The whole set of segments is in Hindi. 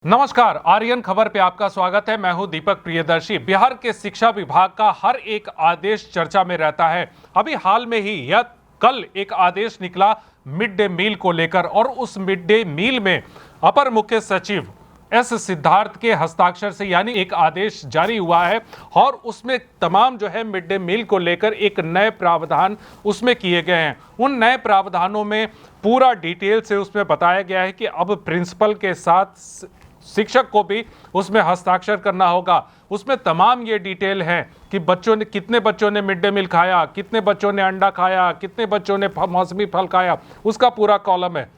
नमस्कार, आर्यन खबर पे आपका स्वागत है। मैं हूं दीपक प्रियदर्शी। बिहार के शिक्षा विभाग का हर एक आदेश चर्चा में रहता है। अभी हाल में ही या कल एक आदेश निकला मिड डे मील को लेकर, और उस मिड डे मील में अपर मुख्य सचिव एस सिद्धार्थ के हस्ताक्षर से यानी एक आदेश जारी हुआ है, और उसमें तमाम जो है मिड डे मील को लेकर एक नए प्रावधान उसमें किए गए हैं। उन नए प्रावधानों में पूरा डिटेल से उसमें बताया गया है कि अब प्रिंसिपल के साथ शिक्षक को भी उसमें हस्ताक्षर करना होगा। उसमें तमाम ये डिटेल है कि कितने बच्चों ने मिड डे मील खाया, कितने बच्चों ने अंडा खाया, कितने बच्चों ने मौसमी फल खाया, उसका पूरा कॉलम है।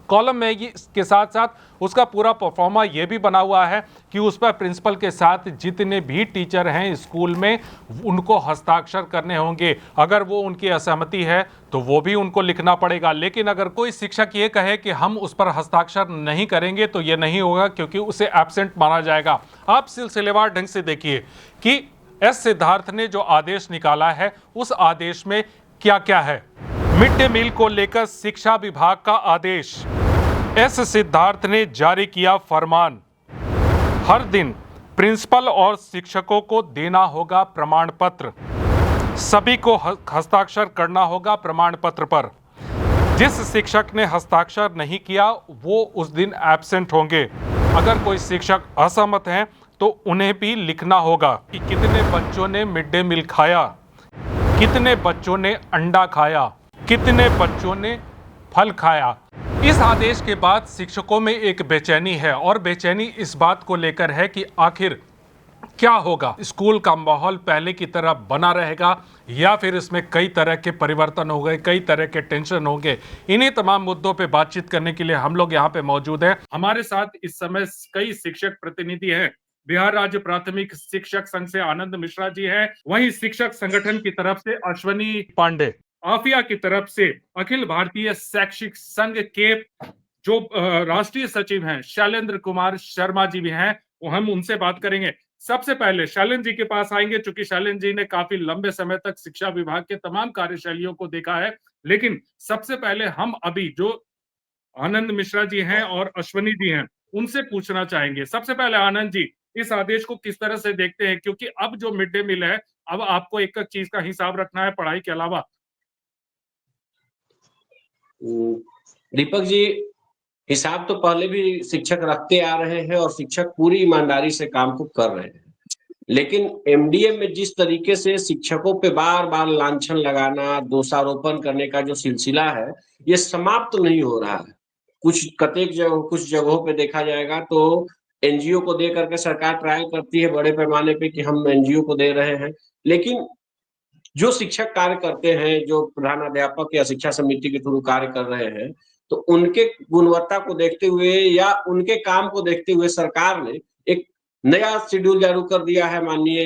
कॉलम में इसके साथ साथ उसका पूरा परफॉर्मा ये भी बना हुआ है कि उस पर प्रिंसिपल के साथ जितने भी टीचर हैं स्कूल में उनको हस्ताक्षर करने होंगे। अगर वो उनकी असहमति है तो वो भी उनको लिखना पड़ेगा। लेकिन अगर कोई शिक्षक ये कहे कि हम उस पर हस्ताक्षर नहीं करेंगे तो ये नहीं होगा, क्योंकि उसे एब्सेंट माना जाएगा। आप सिलसिलेवार ढंग से देखिए कि एस सिद्धार्थ ने जो आदेश निकाला है उस आदेश में क्या क्या है। मिड डे मील को लेकर शिक्षा विभाग का आदेश। एस सिद्धार्थ ने जारी किया फरमान। हर दिन प्रिंसिपल और शिक्षकों को देना होगा प्रमाण पत्र। सभी को हस्ताक्षर करना होगा प्रमाण पत्र पर। जिस शिक्षक ने हस्ताक्षर नहीं किया वो उस दिन एब्सेंट होंगे। अगर कोई शिक्षक असहमत हैं तो उन्हें भी लिखना होगा कि कितने बच्चों ने मिड डे मील खाया, कितने बच्चों ने अंडा खाया, कितने बच्चों ने फल खाया। इस आदेश के बाद शिक्षकों में एक बेचैनी है, और बेचैनी इस बात को लेकर है कि आखिर क्या होगा। स्कूल का माहौल पहले की तरह बना रहेगा या फिर इसमें कई तरह के परिवर्तन हो गए, कई तरह के टेंशन होंगे। इन्हीं तमाम मुद्दों पे बातचीत करने के लिए हम लोग यहाँ पे मौजूद हैं। हमारे साथ इस समय कई शिक्षक प्रतिनिधि हैं। बिहार राज्य प्राथमिक शिक्षक संघ से आनंद मिश्रा जी हैं, वहीं शिक्षक संगठन की तरफ से अश्वनी पांडे, आफिया की तरफ से अखिल भारतीय शैक्षिक संघ के जो राष्ट्रीय सचिव हैं शैलेंद्र कुमार शर्मा जी भी हैं। वो हम उनसे बात करेंगे। सबसे पहले शैलेंद्र जी के पास आएंगे, चूंकि शैलेंद्र जी ने काफी लंबे समय तक शिक्षा विभाग के तमाम कार्यशैलियों को देखा है। लेकिन सबसे पहले हम अभी जो आनंद मिश्रा जी हैं और अश्वनी जी हैं उनसे पूछना चाहेंगे। सबसे पहले आनंद जी, इस आदेश को किस तरह से देखते हैं, क्योंकि अब जो मिड डे मील है अब आपको एक एक चीज का हिसाब रखना है पढ़ाई के अलावा। दीपक जी, हिसाब तो पहले भी शिक्षक रखते आ रहे हैं और शिक्षक पूरी ईमानदारी से काम को कर रहे हैं। लेकिन एमडीए में जिस तरीके से शिक्षकों पे बार-बार लांछन लगाना, दोषारोपण करने का जो सिलसिला है, ये समाप्त तो नहीं हो रहा है। कुछ जगहों पे देखा जाएगा तो एनजीओ को दे करके सरकार ट्रायल करती है बड़े पैमाने पे कि हम एनजीओ को दे रहे हैं। लेकिन जो शिक्षक कार्य करते हैं, जो प्रधानाध्यापक या शिक्षा समिति के थ्रू कार्य कर रहे हैं, तो उनके गुणवत्ता को देखते हुए या उनके काम को देखते हुए सरकार ने एक नया शेड्यूल जारी कर दिया है माननीय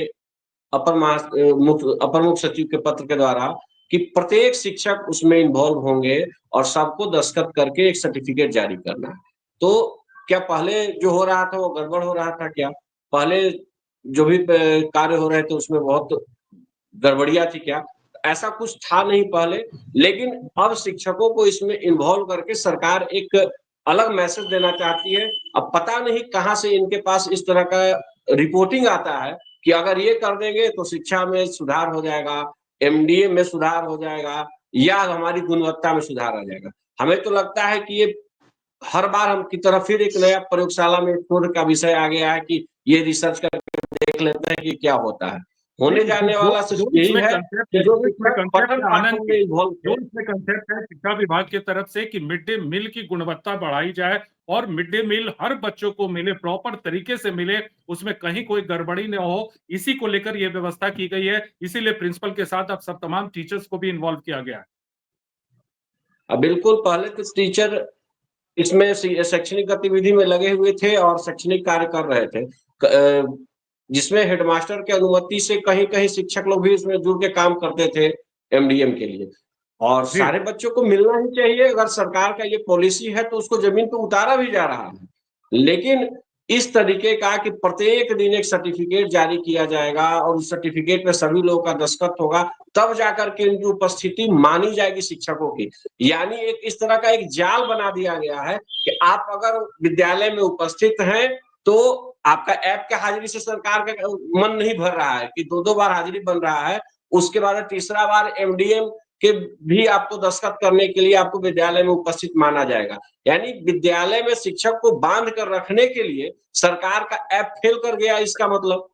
अपर मुख्य सचिव के पत्र के द्वारा कि प्रत्येक शिक्षक उसमें इन्वॉल्व होंगे और सबको दस्तखत करके एक सर्टिफिकेट जारी करना है। तो क्या पहले जो हो रहा था वो गड़बड़ हो रहा था क्या? पहले जो भी कार्य हो रहे थे उसमें बहुत गड़बड़ियाँ थी क्या? ऐसा कुछ था नहीं पहले, लेकिन अब शिक्षकों को इसमें इन्वॉल्व करके सरकार एक अलग मैसेज देना चाहती है। अब पता नहीं कहाँ से इनके पास इस तरह का रिपोर्टिंग आता है कि अगर ये कर देंगे तो शिक्षा में सुधार हो जाएगा, एमडीए में सुधार हो जाएगा या हमारी गुणवत्ता में सुधार आ जाएगा। हमें तो लगता है कि ये हर बार हम की तरह फिर एक नया प्रयोगशाला में शोध का विषय आ गया है कि ये रिसर्च करके देख लेते हैं कि क्या होता है। होने जाने वाला सिर्फ यही है कि जो पठन पाठन में इन्वॉल्व जो इसमें कंसेप्ट है शिक्षा विभाग की तरफ से कि मिड डे मील की गुणवत्ता बढ़ाई जाए और मिड डे मील हर बच्चों को मिले, प्रॉपर तरीके से मिले, उसमें कहीं कोई गड़बड़ी न हो, इसी को लेकर यह व्यवस्था की गई है। इसीलिए प्रिंसिपल के साथ अब सब तमाम टीचर्स को भी इन्वॉल्व किया गया है। बिल्कुल, पहले तो टीचर इसमें शैक्षणिक गतिविधि में लगे हुए थे और शैक्षणिक कार्य कर रहे थे, जिसमें हेडमास्टर की अनुमति से कहीं-कहीं शिक्षक लोग भी इसमें जुड़ के काम करते थे एमडीएम के लिए। और सारे बच्चों को मिलना ही चाहिए। अगर सरकार का ये पॉलिसी है तो उसको जमीन पे उतारा भी जा रहा है। लेकिन इस तरीके का कि प्रत्येक दिन एक सर्टिफिकेट जारी किया जाएगा और उस सर्टिफिकेट पे सभी लोगों का दस्तखत होगा, तब जाकर के उनकी उपस्थिति मानी जाएगी शिक्षकों की। यानी एक इस तरह का एक जाल बना दिया गया है कि आप अगर विद्यालय में उपस्थित हैं तो आपका ऐप के हाजिरी से सरकार का मन नहीं भर रहा है कि 2-2 बार हाजिरी बन रहा है, उसके बाद तीसरा बार एमडीएम के भी आपको दस्तखत करने के लिए आपको विद्यालय में उपस्थित माना जाएगा। यानी विद्यालय में शिक्षक को बांध कर रखने के लिए सरकार का ऐप फेल कर गया, इसका मतलब।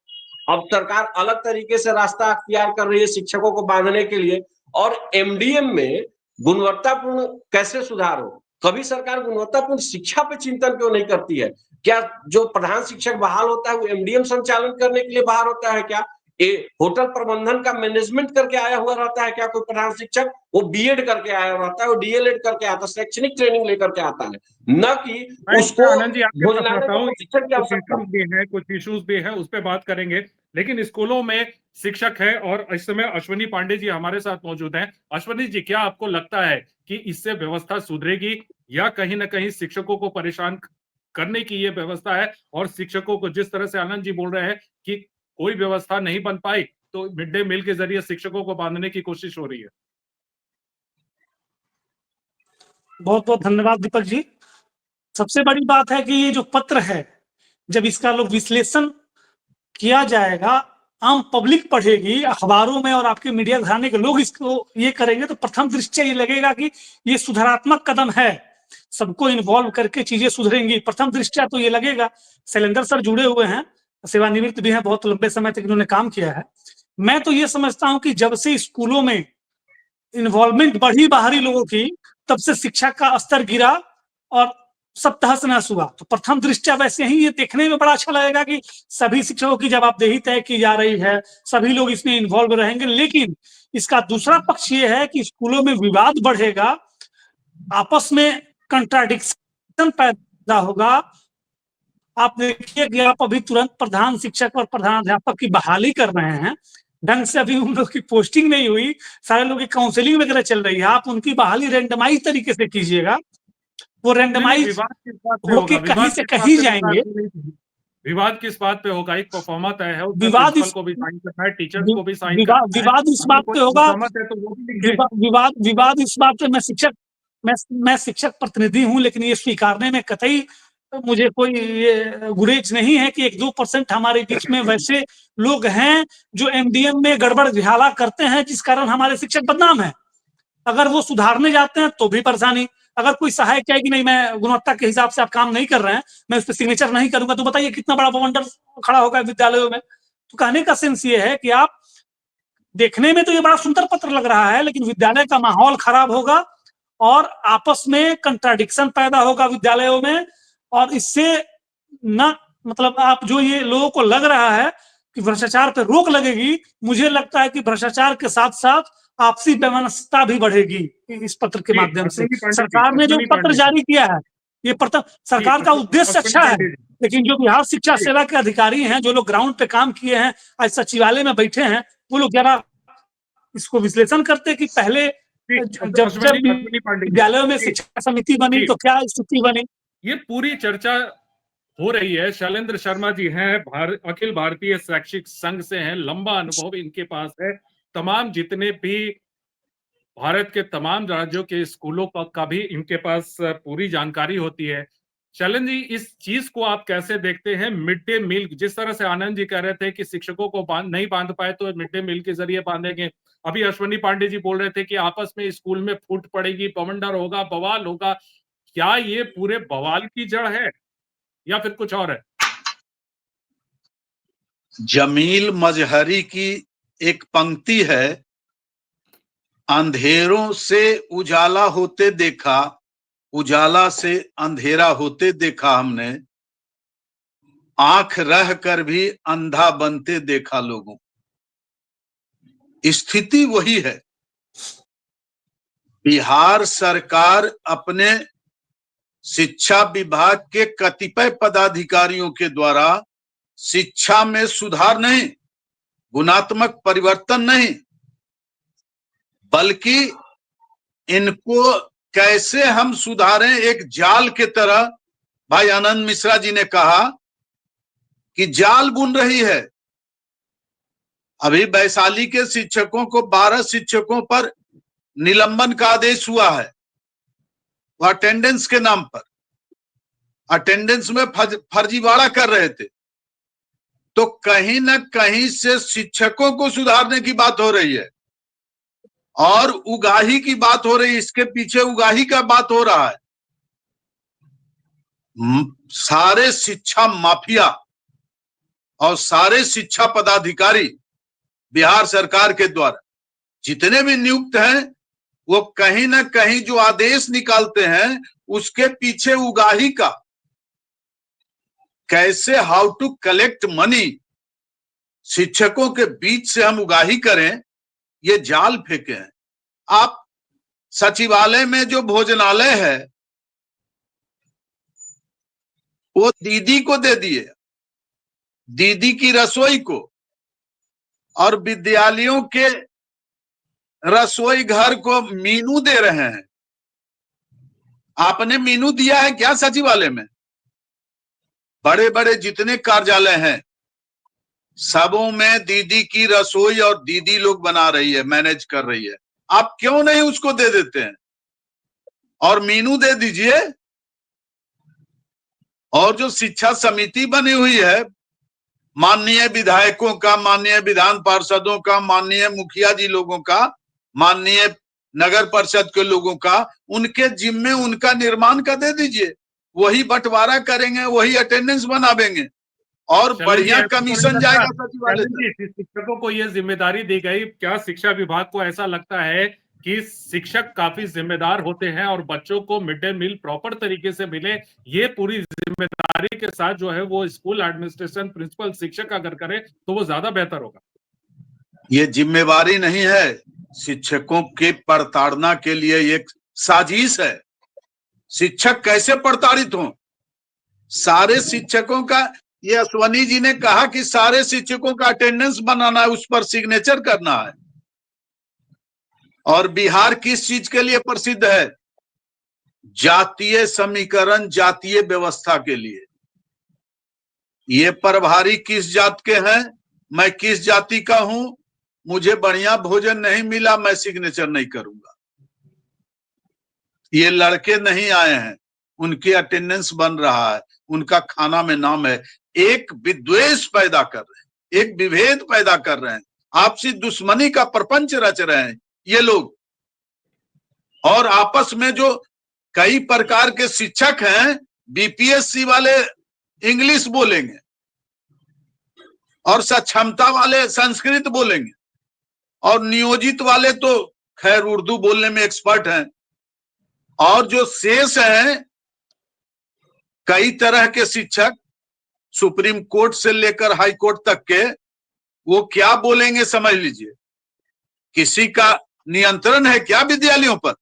अब सरकार अलग तरीके से रास्ता अख्तियार कर रही है शिक्षकों को बांधने के लिए। और एमडीएम में गुणवत्तापूर्ण कैसे सुधार हो? कभी सरकार गुणवत्तापूर्ण शिक्षा पे चिंतन क्यों नहीं करती है? क्या जो प्रधान शिक्षक बहाल होता है वो एमडीएम संचालन करने के लिए बाहर होता है क्या? होटल प्रबंधन का मैनेजमेंट करके आया हुआ रहता है क्या कोई प्रधान शिक्षक? वो बीएड करके आया रहता है, वो डीएलएड करके आता है, शैक्षणिक ट्रेनिंग लेकर के आता है, न कि मैं उसको आनंद जी आपके पास भोजनालय आता में हूँ। प्रशिक्षण की कुछ आवश्यकता। इश्यूज भी हैं, कुछ इश्यूज भी हैं, उस पे बात करेंगे। लेकिन स्कूलों में शिक्षक है और इस समय अश्विनी पांडे जी हमारे साथ मौजूद हैं। अश्विनी जी, क्या आपको लगता है कि इससे व्यवस्था सुधरेगी या कहीं ना कहीं शिक्षकों को परेशान करने की ये व्यवस्था है? और शिक्षकों को जिस तरह से आनंद जी बोल रहे हैं कि कोई व्यवस्था नहीं बन पाई, तो मिड डे मील के जरिए शिक्षकों को बांधने की कोशिश हो रही है। बहुत बहुत धन्यवाद दीपक जी। सबसे बड़ी बात है कि ये जो पत्र है, जब इसका लोग विश्लेषण किया जाएगा, आम पब्लिक पढ़ेगी अखबारों में और आपके मीडिया घराने के लोग इसको ये करेंगे, तो प्रथम दृष्टया ये लगेगा कि ये सुधारात्मक कदम है, सबको इन्वॉल्व करके चीजें सुधरेंगी। प्रथम दृष्टया तो ये लगेगा। शैलेंद्र सर जुड़े हुए हैं, सेवानिवृत्त भी हैं, बहुत लंबे समय तक इन्होंने काम किया है। मैं तो ये समझता हूँ कि जब से स्कूलों में इन्वॉल्वमेंट बढ़ी बाहरी लोगों की, तब से शिक्षा का स्तर गिरा और सब तहस नहस हुआ। तो प्रथम दृष्टया वैसे ही ये देखने में बड़ा अच्छा लगेगा कि सभी शिक्षकों की जवाबदेही तय की जा रही है, सभी लोग इसमें इन्वॉल्व रहेंगे। लेकिन इसका दूसरा पक्ष ये है कि स्कूलों में विवाद बढ़ेगा, आपस में कंट्राडिक्शन पैदा होगा। आप देखिए कि आप अभी तुरंत प्रधान शिक्षक और प्रधानाध्यापक की बहाली कर रहे हैं, ढंग से अभी उन लोग की पोस्टिंग नहीं हुई, सारे लोग की काउंसलिंग वगैरह चल रही है, आप उनकी बहाली रैंडमाइज तरीके से कीजिएगा, वो नहीं, रैंडमाइज विवाद किस बात पे होके होगा? कहीं विवाद से किस बात कहीं पे होगा? जाएंगे। विवाद किस बात पे होगा? एक परफॉर्मा तय है, उसमें विवाद प्रिंसिपल इस को भी साइन करना है, टीचर्स को भी साइन विवाद करना है। विवाद इस अगर बात कोई पे होगा, असहमत है तो वो भी लिखे। विवाद इस बात पे, मैं शिक्षक प्रतिनिधि हूं, लेकिन ये स्वीकारने में कतई मुझे कोई ये गुरेज नहीं है कि 1-2% हमारे बीच में वैसे लोग हैं जो एमडीएम में गड़बड़ घाला करते हैं, जिस कारण हमारे शिक्षक बदनाम है। अगर वो सुधारने जाते हैं तो भी परेशानी। अगर कोई सहायक कहे कि नहीं, मैं गुणवत्ता के हिसाब से आप काम नहीं कर रहे हैं, मैं उस पर सिग्नेचर नहीं करूंगा, तो बताइए कितना बड़ा बवंडर खड़ा होगा विद्यालयों में। तो कहने का सेंस ये है कि आप देखने में तो ये बड़ा सुंदर पत्र लग रहा है, लेकिन विद्यालय का माहौल खराब होगा और आपस में कंट्राडिक्शन पैदा होगा विद्यालयों में। और इससे न मतलब आप जो ये लोगों को लग रहा है कि भ्रष्टाचार पे रोक लगेगी, मुझे लगता है कि भ्रष्टाचार के साथ साथ आपसी वैमनस्यता भी बढ़ेगी इस पत्र के जी, माध्यम से। अश्विनी पांडे जी, सरकार ने जो अश्विनी पत्र पांडे जी, जारी किया है, ये पत्र जी, सरकार का उद्देश्य अश्विनी अच्छा है, पांडे जी, लेकिन जो बिहार शिक्षा जी, सेवा के अधिकारी हैं, जो लोग ग्राउंड पे काम किए हैं, आज सचिवालय में बैठे हैं, वो लोग जरा इसको विश्लेषण करते कि पहले जी, जब जब अश्विनी पांडे जी, विद्यालयों में जी, शिक्षा समिति बनी जी, तो क्या स्थिति बनी। ये पूरी चर्चा हो रही है। शैलेंद्र शर्मा जी हैं, अखिल भारतीय शैक्षिक संघ से हैं, लंबा अनुभव इनके पास है। तमाम जितने भी भारत के तमाम राज्यों के स्कूलों का भी इनके पास पूरी जानकारी होती है। शैलेंद्र जी, इस चीज को आप कैसे देखते हैं? मिड डे मील, जिस तरह से आनंद जी कह रहे थे कि शिक्षकों को नहीं बांध पाए तो मिड डे मील के जरिए बांधेंगे। अभी अश्विनी पांडे जी बोल रहे थे कि आपस में स्कूल में फूट पड़ेगी, बवंडर होगा, बवाल होगा। क्या ये पूरे बवाल की जड़ है या फिर कुछ और है? जमील मजहरी की एक पंक्ति है, अंधेरों से उजाला होते देखा, उजाला से अंधेरा होते देखा हमने, आंख रह कर भी अंधा बनते देखा लोगों। स्थिति वही है। बिहार सरकार अपने शिक्षा विभाग के कतिपय पदाधिकारियों के द्वारा शिक्षा में सुधार नहीं, गुणात्मक परिवर्तन नहीं, बल्कि इनको कैसे हम सुधारें, एक जाल के तरह, भाई आनंद मिश्रा जी ने कहा कि जाल बुन रही है। अभी वैशाली के शिक्षकों को 12 शिक्षकों पर निलंबन का आदेश हुआ है, वो अटेंडेंस के नाम पर, अटेंडेंस में फर्जीवाड़ा कर रहे थे। तो कहीं ना कहीं से शिक्षकों को सुधारने की बात हो रही है और उगाही की बात हो रही है, इसके पीछे उगाही का बात हो रहा है। सारे शिक्षा माफिया और सारे शिक्षा पदाधिकारी बिहार सरकार के द्वारा जितने भी नियुक्त हैं, वो कहीं ना कहीं जो आदेश निकालते हैं उसके पीछे उगाही का, कैसे हाउ टू कलेक्ट मनी, शिक्षकों के बीच से हम उगाही करें, ये जाल फेंके हैं। आप सचिवालय में जो भोजनालय है वो दीदी को दे दिए, दीदी की रसोई को, और विद्यालयों के रसोई घर को मीनू दे रहे हैं। आपने मीनू दिया है क्या सचिवालय में? बड़े बड़े जितने कार्यालय हैं सबों में दीदी की रसोई और दीदी लोग बना रही है, मैनेज कर रही है। आप क्यों नहीं उसको दे देते हैं और मीनू दे दीजिए। और जो शिक्षा समिति बनी हुई है माननीय विधायकों का, माननीय विधान पार्षदों का, माननीय मुखिया जी लोगों का, माननीय नगर परिषद के लोगों का, उनके जिम्मे उनका निर्माण का दे दीजिए, वही बंटवारा करेंगे, वही अटेंडेंस बनावेंगे और बढ़िया कमीशन जाएगा सचिवालय से। शिक्षकों को ये जिम्मेदारी दी गई, क्या शिक्षा विभाग को ऐसा लगता है कि शिक्षक काफी जिम्मेदार होते हैं और बच्चों को मिड डे मील प्रॉपर तरीके से मिले, ये पूरी जिम्मेदारी के साथ जो है वो स्कूल एडमिनिस्ट्रेशन, प्रिंसिपल, शिक्षक अगर करे तो वो ज्यादा बेहतर होगा? ये जिम्मेवारी नहीं है, शिक्षकों के प्रताड़ना के लिए एक साजिश है। शिक्षक कैसे प्रताड़ित हों? सारे शिक्षकों का, ये अश्वनी जी ने कहा कि सारे शिक्षकों का अटेंडेंस बनाना है, उस पर सिग्नेचर करना है। और बिहार किस चीज के लिए प्रसिद्ध है? जातीय समीकरण, जातीय व्यवस्था के लिए। ये प्रभारी किस जात के हैं, मैं किस जाति का हूं, मुझे बढ़िया भोजन नहीं मिला, मैं सिग्नेचर नहीं करूंगा। ये लड़के नहीं आए हैं, उनकी अटेंडेंस बन रहा है, उनका खाना में नाम है। एक विद्वेष पैदा कर रहे हैं, एक विभेद पैदा कर रहे हैं, आपसी दुश्मनी का प्रपंच रच रहे हैं ये लोग। और आपस में जो कई प्रकार के शिक्षक हैं, बीपीएससी वाले इंग्लिश बोलेंगे और सक्षमता वाले संस्कृत बोलेंगे और नियोजित वाले तो खैर उर्दू बोलने में एक्सपर्ट हैं। और जो शेष हैं कई तरह के शिक्षक, सुप्रीम कोर्ट से लेकर हाई कोर्ट तक के, वो क्या बोलेंगे समझ लीजिए। किसी का नियंत्रण है क्या विद्यालयों पर?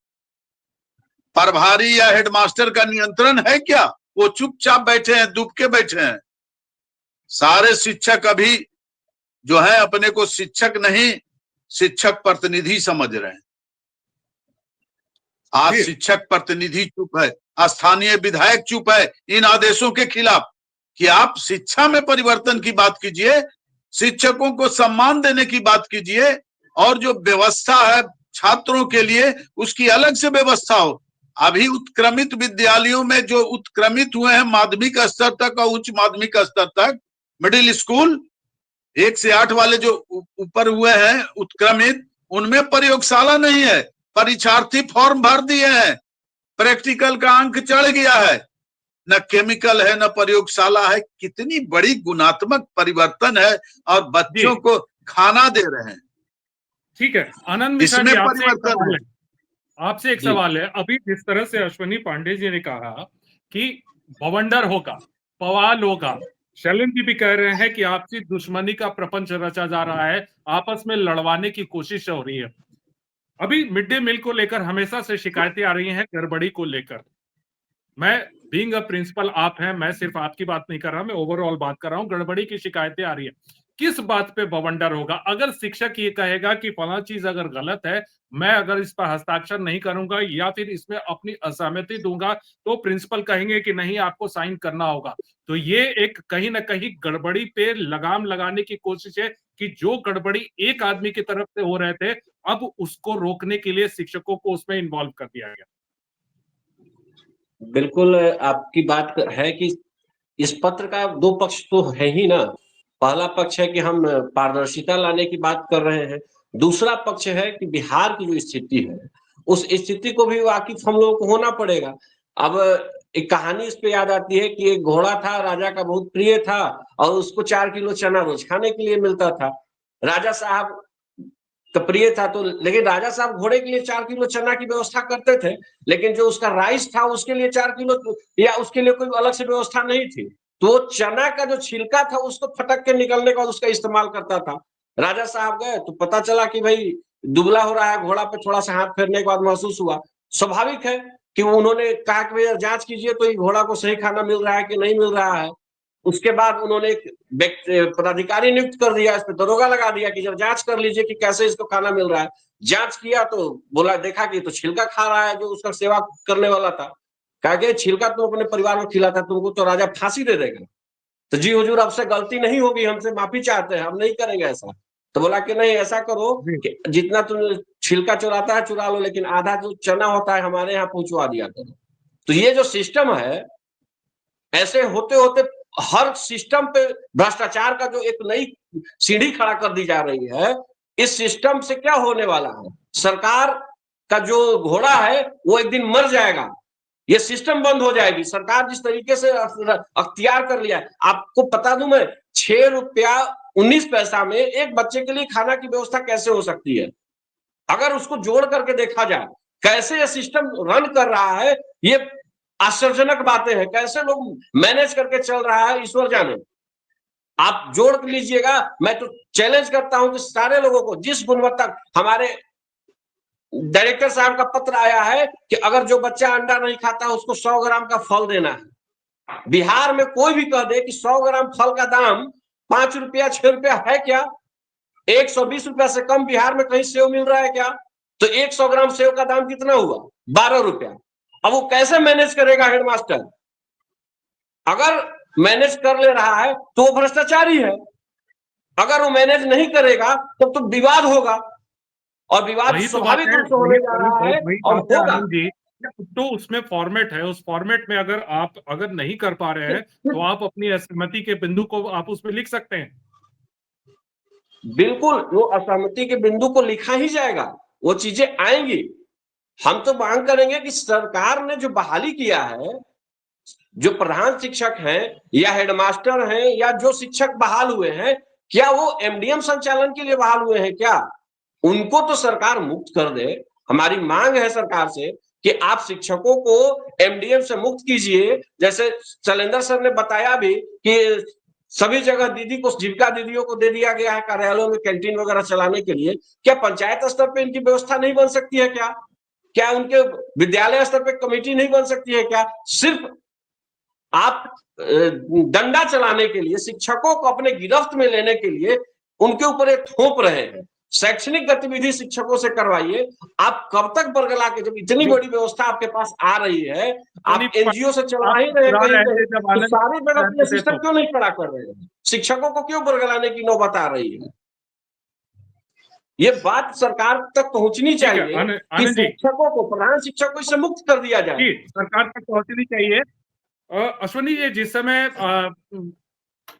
प्रभारी या हेडमास्टर का नियंत्रण है क्या? वो चुपचाप बैठे हैं, दुबके बैठे हैं। सारे शिक्षक अभी जो है अपने को शिक्षक नहीं, शिक्षक प्रतिनिधि समझ रहे हैं। आज शिक्षक प्रतिनिधि चुप है, स्थानीय विधायक चुप है इन आदेशों के खिलाफ कि आप शिक्षा में परिवर्तन की बात कीजिए, शिक्षकों को सम्मान देने की बात कीजिए, और जो व्यवस्था है छात्रों के लिए उसकी अलग से व्यवस्था हो। अभी उत्क्रमित विद्यालयों में जो उत्क्रमित हुए हैं माध्यमिक स्तर तक और उच्च माध्यमिक स्तर तक, मिडिल स्कूल 1 से 8 वाले जो ऊपर हुए हैं उत्क्रमित, उनमें प्रयोगशाला नहीं है। परीक्षार्थी फॉर्म भर दिए हैं, प्रैक्टिकल का अंक चढ़ गया है, न केमिकल है न प्रयोगशाला है। कितनी बड़ी गुणात्मक परिवर्तन है और बच्चों को खाना दे रहे हैं। ठीक है आनंद मिश्रा जी, आपसे एक सवाल है। अभी जिस तरह से अश्वनी पांडे जी ने कहा कि बवंडर होगा, पवाल होगा, शैलेंद्र जी भी कह रहे हैं कि आपसी दुश्मनी का प्रपंच रचा जा रहा है, आपस में लड़वाने की कोशिश हो रही है। अभी मिड डे मील को लेकर हमेशा से शिकायतें आ रही हैं, गड़बड़ी को लेकर। मैं बीइंग अ प्रिंसिपल, आप हैं, मैं सिर्फ आपकी बात नहीं कर रहा, मैं ओवरऑल बात कर रहा हूं। गड़बड़ी की शिकायतें आ रही है। किस बात पे बवंडर होगा? अगर शिक्षक ये कहेगा कि फला चीज अगर गलत है, मैं अगर इस पर हस्ताक्षर नहीं करूंगा या फिर इसमें अपनी असहमति दूंगा, तो प्रिंसिपल कहेंगे कि नहीं आपको साइन करना होगा। तो ये एक कहीं ना कहीं गड़बड़ी पे लगाम लगाने की कोशिश है कि जो गड़बड़ी एक आदमी की तरफ से हो रहे थे, अब उसको रोकने के लिए शिक्षकों को उसमें इन्वॉल्व कर दिया गया। बिल्कुल आपकी बात है कि इस पत्र का 2 पक्ष तो है ही ना। पहला पक्ष है कि हम पारदर्शिता लाने की बात कर रहे हैं। दूसरा पक्ष है कि बिहार की जो स्थिति है, उस स्थिति को भी वाकिफ़ हम लोगों को होना पड़ेगा। अब एक कहानी इस पे याद आती है कि एक घोड़ा था, राजा का बहुत प्रिय था और उसको 4 किलो चना रोज़ खाने के लिए मिलता था। राजा साहब का प्रिय था तो लेकिन राजा साहब घोड़े के लिए 4 किलो चना की व्यवस्था करते थे, लेकिन जो उसका राइस था उसके लिए 4 किलो या उसके लिए कोई अलग से व्यवस्था नहीं थी। तो वो चना का जो छिलका था उसको फटक के निकलने के बाद उसका इस्तेमाल करता था। राजा साहब गए तो पता चला कि भई दुबला हो रहा है, घोड़ा पे थोड़ा-सा हाथ फेरने के बाद महसूस हुआ। स्वाभाविक है कि उन्होंने कहा कि भैया जाँच कीजिए तो ये घोड़ा को सही खाना मिल रहा है कि नहीं मिल रहा है। उसके बाद उन्होंने एक पदाधिकारी नियुक्त कर दिया, इस पे दरोगा लगा दिया कि जब जाँच कर लीजिए कि कैसे इसको खाना मिल रहा है। जाँच किया तो बोला देखा कि तो छिलका खा रहा है जो उसका सेवा करने वाला था। कहा कि छिलका तुम अपने परिवार को खिलाता तुमको तो राजा फांसी दे देगा। तो जी हुजूर अब से गलती नहीं होगी, हमसे माफ़ी चाहते हैं, हम नहीं करेंगे ऐसा। तो बोला कि नहीं ऐसा करो जी। कि जितना तुम छिलका चुराता है चुरा लो लेकिन आधा जो चना होता है हमारे यहाँ पहुँचवा दिया करो। तो ये जो सिस्टम है ऐसे होते-होते हर सिस्टम पे भ्रष्टाचार का जो एक नई सीढ़ी खड़ा कर दी जा रही है, इस सिस्टम से क्या होने वाला है? सरकार का जो घोड़ा है, वो एक दिन मर जाएगा। ये सिस्टम बंद हो जाएगी। सरकार जिस तरीके से अख्तियार कर लिया है, आपको बता दूं मैं ₹6.19 में एक बच्चे के लिए खाना की व्यवस्था कैसे हो सकती है? अगर उसको जोड़ करके देखा जाए, कैसे ये सिस्टम रन कर रहा है, ये आश्चर्यजनक बातें हैं। कैसे लोग मैनेज करके चल रहा है, ईश्वर जाने। आप जोड़ लीजिएगा, मैं तो चैलेंज करता हूं कि सारे लोगों को जिस गुणवत्ता हमारे डायरेक्टर साहब का पत्र आया है कि अगर जो बच्चा अंडा नहीं खाता उसको 100 ग्राम का फल देना है। बिहार में कोई भी कह दे कि 100 ग्राम फल का दाम 5 रुपया 6 रुपया है क्या? 120 रुपया से कम बिहार में कहीं सेव मिल रहा है क्या? तो 100 ग्राम सेव का दाम कितना हुआ? 12 रुपया। अब वो कैसे मैनेज करेगा हेडमास्टर? अगर मैनेज कर ले रहा है तो वो भ्रष्टाचारी है। अगर वो मैनेज नहीं करेगा तब तो विवाद होगा और विवाद वही तो बात स्वाभाविक है, रूप से होने जा रहा है वही और बात है होगा। आनंद जी। तो उसमें फॉर्मेट है, उस फॉर्मेट में अगर आप अगर नहीं कर पा रहे हैं तो आप अपनी असहमति के बिंदु को आप उसमें लिख सकते हैं। बिल्कुल वो असहमति के बिंदु को लिखा ही जाएगा, वो चीजें आएंगी। हम तो मांग करेंगे कि सरकार ने जो बहाली किया है, जो प्रधान शिक्षक हैं या हेडमास्टर हैं या जो शिक्षक बहाल हुए हैं, क्या वो एमडीएम संचालन के लिए बहाल हुए हैं क्या? उनको तो सरकार मुक्त कर दे। हमारी मांग है सरकार से कि आप शिक्षकों को एमडीएम से मुक्त कीजिए। जैसे शैलेंद्र सर ने बताया भी कि सभी जगह दीदी को जीविका दीदियों को दे दिया गया है कार्यालयों में कैंटीन वगैरह चलाने के लिए। क्या पंचायत स्तर पे इनकी व्यवस्था नहीं बन सकती है क्या? क्या उनके विद्यालय स्तर पे कमेटी नहीं बन सकती है क्या? सिर्फ आप डंडा चलाने के लिए शिक्षकों को अपने गिरफ्त में लेने के लिए उनके ऊपर एक थोप रहे हैं। शैक्षणिक गतिविधि शिक्षकों से करवाइए। आप कब तक बरगला के, जब इतनी बड़ी व्यवस्था आपके पास आ रही है, आप एनजीओ से चला ही रहे मुस्कुरा कहीं रहे थे कहीं, जब तो आनंद सारी जगह रहते अपने थे सिस्टम तो क्यों नहीं खड़ा कर रहे हैं? शिक्षकों को क्यों बरगलाने की नौबत आ रही है? ये बात सरकार तक पहुंचनी ठीक है चाहिए कि आनंद जी, शिक्षकों को, प्रधान शिक्षक को इससे मुक्त कर दिया जाए। जी सरकार तक पहुंचनी चाहिए। अश्वनी जी, जिस समय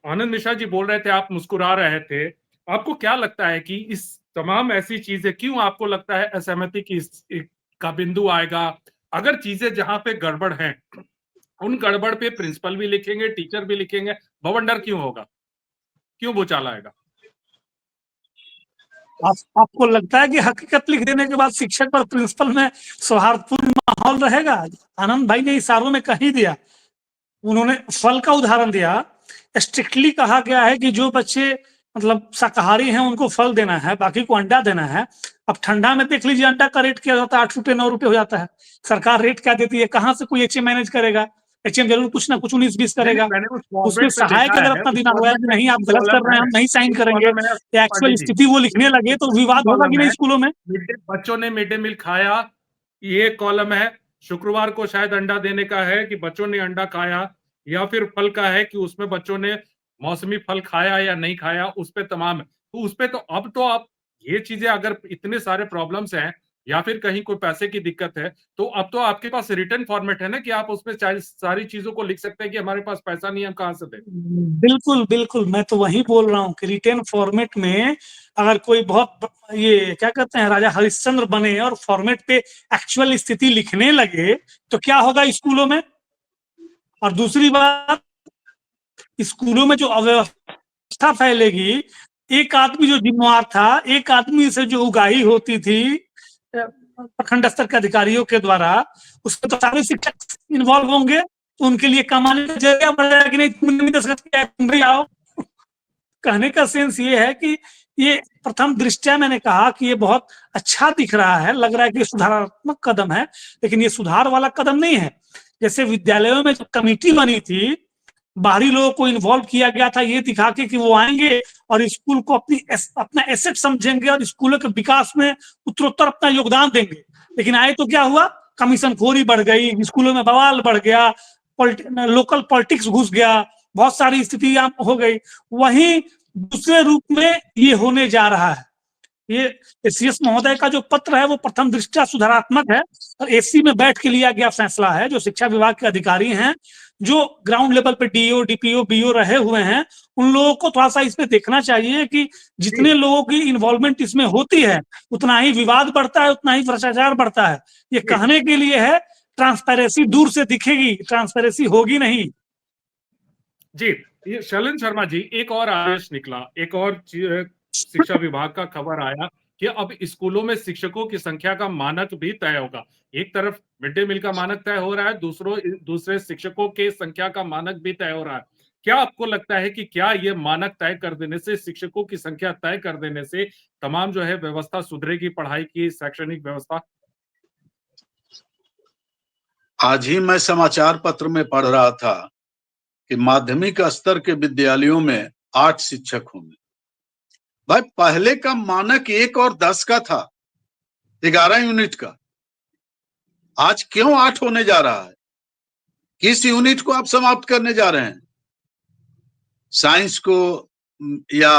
आनंद मिश्रा जी बोल रहे थे, आप मुस्कुरा रहे थे, आपको क्या लगता है कि इस तमाम ऐसी चीजें क्यों आपको लगता है असहमति की का बिंदु आएगा? अगर चीजें जहां पे गड़बड़ हैं, उन गड़बड़ पे प्रिंसिपल भी लिखेंगे, टीचर भी लिखेंगे, बवंडर क्यों होगा? क्यों भूचाल आएगा? आपको लगता है कि हकीकत लिख देने के बाद शिक्षक और प्रिंसिपल में सौहार्दपूर्ण माहौल रहेगा? आनंद भाई ने इशारों में कह ही दिया। उन्होंने फल का उदाहरण दिया। स्ट्रिक्टली कहा गया है कि जो बच्चे मतलब शाकाहारी हैं उनको फल देना है, बाकी को अंडा देना है। अब ठंडा में देख लीजिए अंडा का रेट क्या होता है, 8 रुपये 9 रुपये हो जाता है। सरकार रेट क्या देती है, कहाँ से कोई एचए मैनेज करेगा? एचएम जरूर कुछ ना कुछ 19-20 करेगा। मैंने उस उसमें फॉर्मेट पे सहायक देखा अगर है, अपना उस दिना हुआ है फॉर्मेट कि में नहीं आप एक गलत कर कॉलम रहे हैं, है, हम नहीं साइन एक करेंगे, कॉलम है या एक्चुअल पांडे जी, स्थिति वो लिखने लगे तो विवाद होगा कि नहीं स्कूलों में। बच्चों ने मिड डे मील खाया, ये कॉलम है। शुक्रवार को शायद अंडा देने का है कि बच्चों ने अंडा खाया, या फिर फल का है कि उसमें बच्चों ने मौसमी फल खाया या नहीं खाया, उस पे तमाम है। तो उस पे तो अब तो आप ये चीजें, अगर इतने सारे प्रॉब्लम्स हैं या फिर कहीं कोई पैसे की दिक्कत है, तो अब तो आपके पास रिटन फॉर्मेट है ना कि आप उसमें सारी चीजों को लिख सकते हैं कि हमारे पास पैसा नहीं है, हम कहां से दें। बिल्कुल, बिल्कुल, मैं तो वही बोल रहा हूँ कि रिटेन फॉर्मेट में अगर कोई बहुत ये क्या कहते हैं राजा हरिश्चंद्र बने और फॉर्मेट पे एक्चुअल स्थिति लिखने लगे तो क्या होगा स्कूलों में। और दूसरी बात, स्कूलों में जो अव्यवस्था फैलेगी, एक आदमी जो जिम्मेवार था, एक आदमी से जो उगाही होती थी प्रखंड स्तर के अधिकारियों के द्वारा, उसमें तो सारे शिक्षक इन्वॉल्व होंगे, तो उनके लिए कमाने का जरिया बढ़ जाएगा कि नहीं तुमने भी दस्तखत किया है, तुम भी आओ। कहने का सेंस ये है कि ये प्रथम दृष्टया मैंने कहा कि ये बहुत अच्छा दिख रहा है, लग रहा है कि ये सुधारात्मक कदम है, लेकिन ये सुधार वाला कदम नहीं है। जैसे विद्यालयों में जो कमेटी बनी थी, बाहरी लोगों को इन्वॉल्व किया गया था ये दिखा के कि वो आएंगे और स्कूल को अपना एसेट समझेंगे और स्कूलों के विकास में उत्तरोत्तर अपना योगदान देंगे। लेकिन आए तो क्या हुआ, कमीशन खोरी बढ़ गई, स्कूलों में बवाल बढ़ गया, लोकल पॉलिटिक्स घुस गया, बहुत सारी स्थितियां हो गई। वहीं दूसरे रूप में ये होने जा रहा है। ये सीएस महोदय का जो पत्र है वो प्रथम दृष्टया सुधारात्मक है और एसी में बैठ के लिया गया फैसला है। जो शिक्षा विभाग के अधिकारी हैं, जो ग्राउंड लेवल पे डीओ, डीपीओ, बीओ रहे हुए हैं, उन लोगों को थोड़ा सा इसमें देखना चाहिए कि जितने लोगों की इन्वॉल्वमेंट इसमें होती है उतना ही विवाद बढ़ता है, उतना ही भ्रष्टाचार बढ़ता है। ये कहने के लिए है, ट्रांसपेरेंसी दूर से दिखेगी, ट्रांसपेरेंसी होगी नहीं। जी, ये शैलेंद्र शर्मा जी, एक और आदेश निकला, एक और शिक्षा विभाग का खबर आया कि अब स्कूलों में शिक्षकों की संख्या का मानक भी तय होगा। एक तरफ मिड डे मील का मानक तय हो रहा है, दूसरे शिक्षकों के संख्या का मानक भी तय हो रहा है। क्या आपको लगता है कि क्या ये मानक तय कर देने से, शिक्षकों की संख्या तय कर देने से तमाम जो है व्यवस्था सुधरेगी, पढ़ाई की, शैक्षणिक व्यवस्था? आज ही मैं समाचार पत्र में पढ़ रहा था कि माध्यमिक स्तर के विद्यालयों में 8 शिक्षक होंगे। भाई पहले का मानक 1 और 10 का था, 11 यूनिट का। आज क्यों 8 होने जा रहा है? किस यूनिट को आप समाप्त करने जा रहे हैं? साइंस को या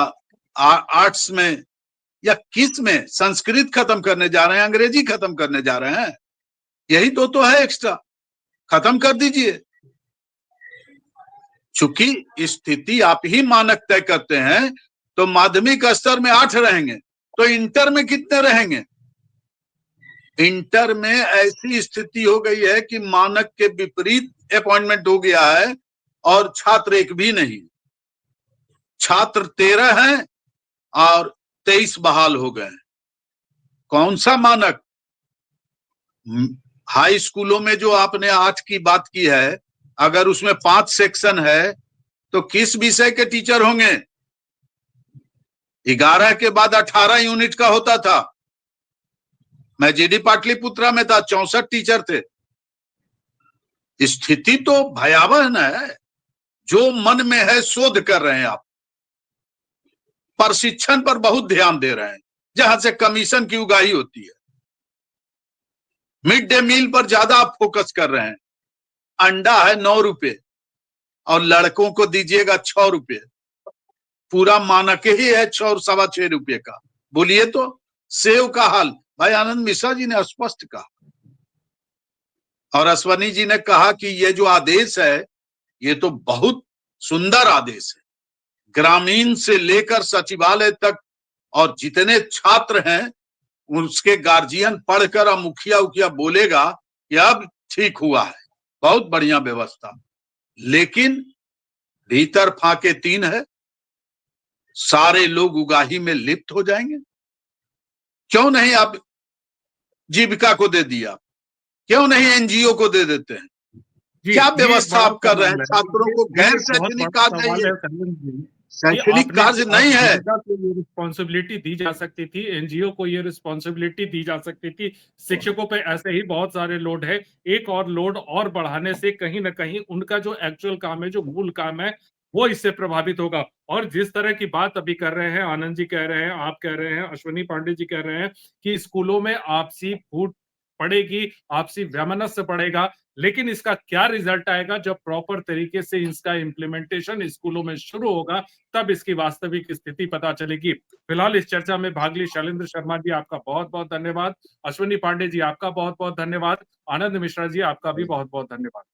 आर्ट्स में या किस में? संस्कृत खत्म करने जा रहे हैं, अंग्रेजी खत्म करने जा रहे हैं? यही तो है एक्स्ट्रा, खत्म कर दीजिए। चूंकि स्थिति आप ही मानक तय करते हैं, तो माध्यमिक स्तर में 8 रहेंगे, तो इंटर में कितने रहेंगे? इंटर में ऐसी स्थिति हो गई है कि मानक के विपरीत अपॉइंटमेंट हो गया है और छात्र एक भी नहीं। छात्र 13 हैं और 23 बहाल हो गए। कौन सा मानक? हाई स्कूलों में जो आपने 8 की बात की है, अगर उसमें 5 सेक्शन है तो किस विषय के टीचर होंगे? 11 के बाद 18 यूनिट का होता था। मैं जीडी पाटलिपुत्रा में था, 64 टीचर थे। स्थिति तो भयावह है। जो मन में है शोध कर रहे हैं आप, प्रशिक्षण पर बहुत ध्यान दे रहे हैं जहां से कमीशन की उगाही होती है। मिड डे मील पर ज्यादा आप फोकस कर रहे हैं। अंडा है 9 रुपए और लड़कों को दीजिएगा 6 रुपए। पूरा मानक ही है 6 सवा 6 रुपए का। बोलिए तो सेव का हाल। भाई आनंद मिश्रा जी ने स्पष्ट कहा और अश्वनी जी ने कहा कि ये जो आदेश है ये तो बहुत सुंदर आदेश है। ग्रामीण से लेकर सचिवालय तक और जितने छात्र हैं उसके गार्जियन पढ़कर मुखिया उखिया बोलेगा कि अब ठीक हुआ है, बहुत बढ़िया व्यवस्था। लेकिन भीतर फाके 3 है, सारे लोग उगाही में लिप्त हो जाएंगे। क्यों नहीं आप जीविका को दे दिया? क्यों नहीं एनजीओ को दे देते हैं? क्या व्यवस्था आप कर रहे हैं? छात्रों को गैर शैक्षणिक कार्य शैक्षणिक कार्य नहीं है। ये रिस्पॉन्सिबिलिटी दी जा सकती थी, एनजीओ को ये रिस्पॉन्सिबिलिटी दी जा सकती थी। शिक्षकों पे ऐसे ही बहुत सारे लोड है, एक और लोड और बढ़ाने से कहीं ना कहीं उनका जो एक्चुअल काम है, जो मूल काम है, वो इससे प्रभावित होगा। और जिस तरह की बात अभी कर रहे हैं, आनंद जी कह रहे हैं, आप कह रहे हैं, अश्विनी पांडे जी कह रहे हैं कि स्कूलों में आपसी फूट पड़ेगी, आपसी वैमनस्य पड़ेगा, लेकिन इसका क्या रिजल्ट आएगा जब प्रॉपर तरीके से इसका इम्प्लीमेंटेशन स्कूलों में शुरू होगा, तब इसकी वास्तविक स्थिति पता चलेगी। फिलहाल इस चर्चा में भाग ली शैलेंद्र शर्मा जी, आपका बहुत बहुत धन्यवाद। अश्विनी पांडे जी, आपका बहुत बहुत धन्यवाद। आनंद मिश्रा जी, आपका भी बहुत बहुत धन्यवाद।